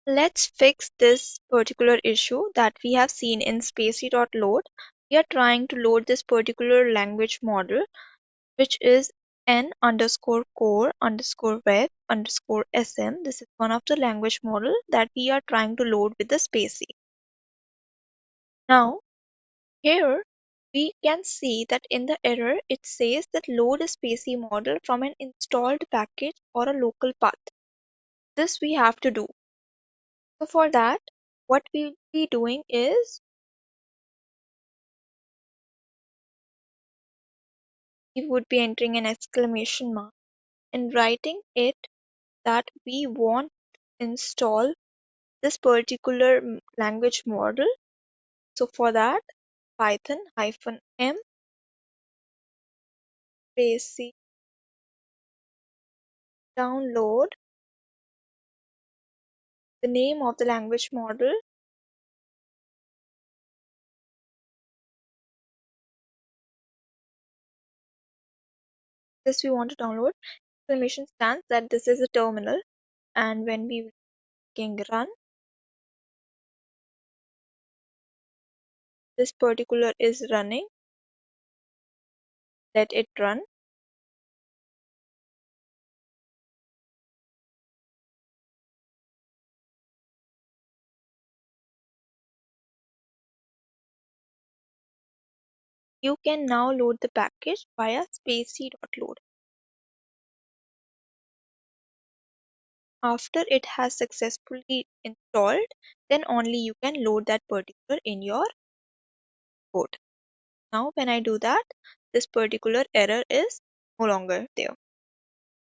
Let's fix this particular issue that we have seen in spacy.load. We are trying to load this particular language model, which is n underscore core underscore web underscore sm. This is one of the language model that we are trying to load with the spacy. Now, here we can see that in the error it says that load a spacy model from an installed package or a local path. This we have to do. So for that, what we'll be doing is we would be entering an exclamation mark and writing it that we want to install this particular language model. So for that, python -m spacy download the name of the language model. This we want to download. Exclamation stands that this is a terminal, and when we can run, this particular is running. Let it run. You can now load the package via spacy.load. After it has successfully installed, then only you can load that particular in your code. Now when I do that, this particular error is no longer there.